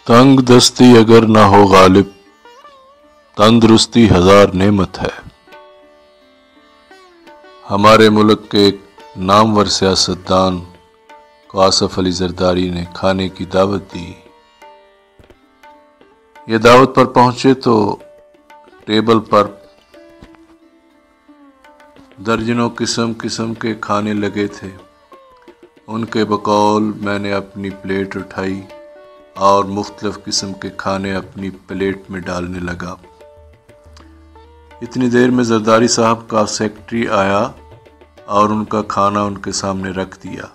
تنگ دستی اگر نہ ہو غالب، تندرستی ہزار نعمت ہے۔ ہمارے ملک کے ایک نامور سیاستدان کو آصف علی زرداری نے کھانے کی دعوت دی۔ یہ دعوت پر پہنچے تو ٹیبل پر درجنوں قسم قسم کے کھانے لگے تھے۔ ان کے بقول میں نے اپنی پلیٹ اٹھائی اور مختلف قسم کے کھانے اپنی پلیٹ میں ڈالنے لگا۔ اتنی دیر میں زرداری صاحب کا سیکرٹری آیا اور ان کا کھانا ان کے سامنے رکھ دیا۔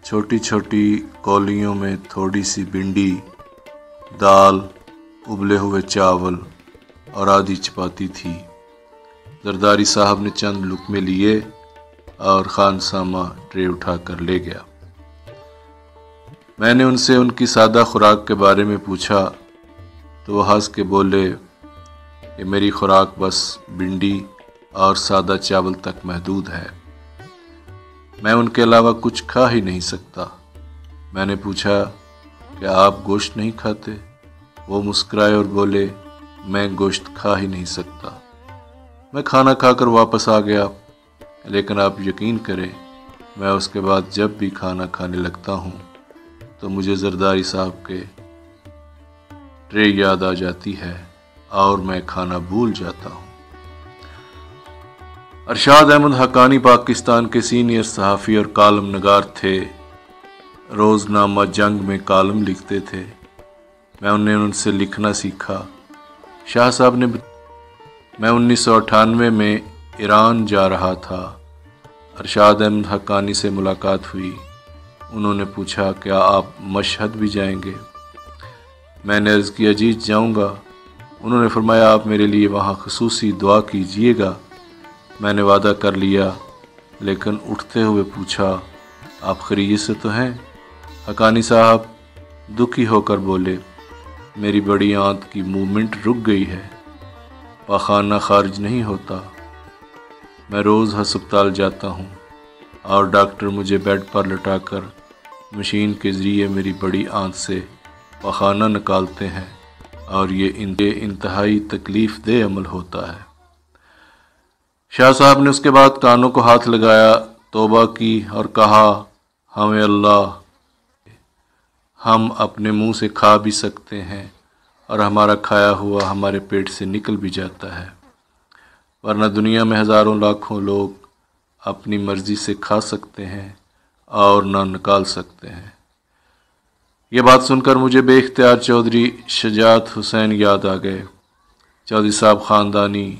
چھوٹی چھوٹی کولیوں میں تھوڑی سی بھنڈی، دال، ابلے ہوئے چاول اور آدھی چپاتی تھی۔ زرداری صاحب نے چند لقمے لیے اور خانسامہ ٹرے اٹھا کر لے گیا۔ میں نے ان سے ان کی سادہ خوراک کے بارے میں پوچھا تو وہ ہنس کے بولے کہ میری خوراک بس بھنڈی اور سادہ چاول تک محدود ہے، میں ان کے علاوہ کچھ کھا ہی نہیں سکتا۔ میں نے پوچھا کہ آپ گوشت نہیں کھاتے؟ وہ مسکرائے اور بولے میں گوشت کھا ہی نہیں سکتا۔ میں کھانا کھا کر واپس آ گیا، لیکن آپ یقین کریں میں اس کے بعد جب بھی کھانا کھانے لگتا ہوں تو مجھے زرداری صاحب کے ٹرے یاد آ جاتی ہے اور میں کھانا بھول جاتا ہوں۔ ارشاد احمد حقانی پاکستان کے سینئر صحافی اور کالم نگار تھے۔ روزنامہ جنگ میں کالم لکھتے تھے۔ میں ان سے لکھنا سیکھا۔ شاہ صاحب نے میں 1998 میں ایران جا رہا تھا۔ ارشاد احمد حقانی سے ملاقات ہوئی۔ انہوں نے پوچھا کیا آپ مشہد بھی جائیں گے؟ میں نے عرض کیا جی جاؤں گا۔ انہوں نے فرمایا آپ میرے لیے وہاں خصوصی دعا کیجئے گا۔ میں نے وعدہ کر لیا، لیکن اٹھتے ہوئے پوچھا آپ خیریت سے تو ہیں؟ حقانی صاحب دکھی ہو کر بولے میری بڑی آنت کی موومنٹ رک گئی ہے، پاخانہ خارج نہیں ہوتا۔ میں روز ہسپتال جاتا ہوں اور ڈاکٹر مجھے بیڈ پر لٹا کر مشین کے ذریعے میری بڑی آنت سے پاخانہ نکالتے ہیں اور یہ انتہائی تکلیف دہ عمل ہوتا ہے۔ شاہ صاحب نے اس کے بعد کانوں کو ہاتھ لگایا، توبہ کی اور کہا ہمیں اللہ، ہم اپنے منہ سے کھا بھی سکتے ہیں اور ہمارا کھایا ہوا ہمارے پیٹ سے نکل بھی جاتا ہے، ورنہ دنیا میں ہزاروں لاکھوں لوگ اپنی مرضی سے کھا سکتے ہیں اور نہ نکال سکتے ہیں۔ یہ بات سن کر مجھے بے اختیار چودھری شجاعت حسین یاد آ گئے۔ چودھری صاحب خاندانی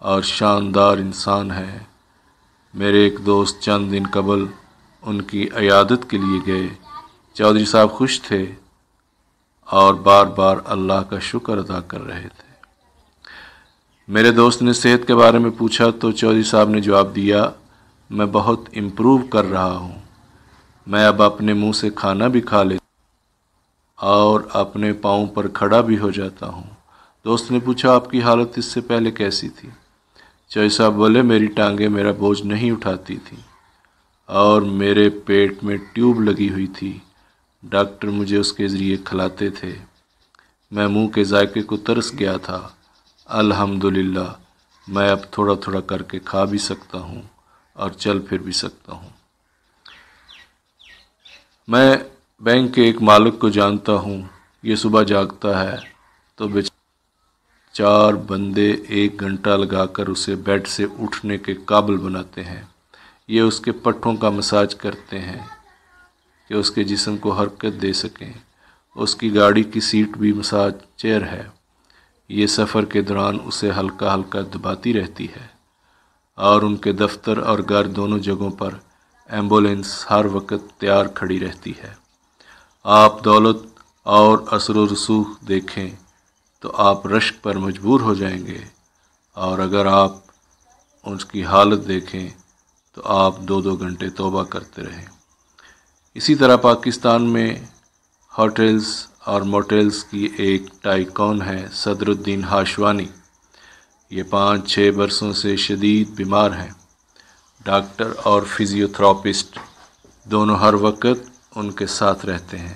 اور شاندار انسان ہیں۔ میرے ایک دوست چند دن قبل ان کی عیادت کے لیے گئے۔ چودھری صاحب خوش تھے اور بار بار اللہ کا شکر ادا کر رہے تھے۔ میرے دوست نے صحت کے بارے میں پوچھا تو چودھری صاحب نے جواب دیا میں بہت امپروو کر رہا ہوں، میں اب اپنے منہ سے کھانا بھی کھا لیتا اور اپنے پاؤں پر کھڑا بھی ہو جاتا ہوں۔ دوست نے پوچھا آپ کی حالت اس سے پہلے کیسی تھی؟ چودھری صاحب بولے میری ٹانگیں میرا بوجھ نہیں اٹھاتی تھیں اور میرے پیٹ میں ٹیوب لگی ہوئی تھی، ڈاکٹر مجھے اس کے ذریعے کھلاتے تھے، میں منہ کے ذائقے کو ترس گیا تھا۔ الحمدللہ میں اب تھوڑا تھوڑا کر کے کھا بھی سکتا ہوں اور چل پھر بھی سکتا ہوں۔ میں بینک کے ایک مالک کو جانتا ہوں، یہ صبح جاگتا ہے تو چار بندے 1 گھنٹہ لگا کر اسے بیڈ سے اٹھنے کے قابل بناتے ہیں۔ یہ اس کے پٹھوں کا مساج کرتے ہیں کہ اس کے جسم کو حرکت دے سکیں۔ اس کی گاڑی کی سیٹ بھی مساج چیئر ہے، یہ سفر کے دوران اسے ہلکا ہلکا دباتی رہتی ہے، اور ان کے دفتر اور گھر دونوں جگہوں پر ایمبولینس ہر وقت تیار کھڑی رہتی ہے۔ آپ دولت اور اثر و رسوخ دیکھیں تو آپ رشک پر مجبور ہو جائیں گے، اور اگر آپ اس کی حالت دیکھیں تو آپ 2 گھنٹے توبہ کرتے رہیں۔ اسی طرح پاکستان میں ہوٹلز اور موٹلز کی ایک ٹائکون ہے صدر الدین ہاشوانی۔ یہ 5-6 برسوں سے شدید بیمار ہیں۔ ڈاکٹر اور فزیوتھراپسٹ دونوں ہر وقت ان کے ساتھ رہتے ہیں۔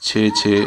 6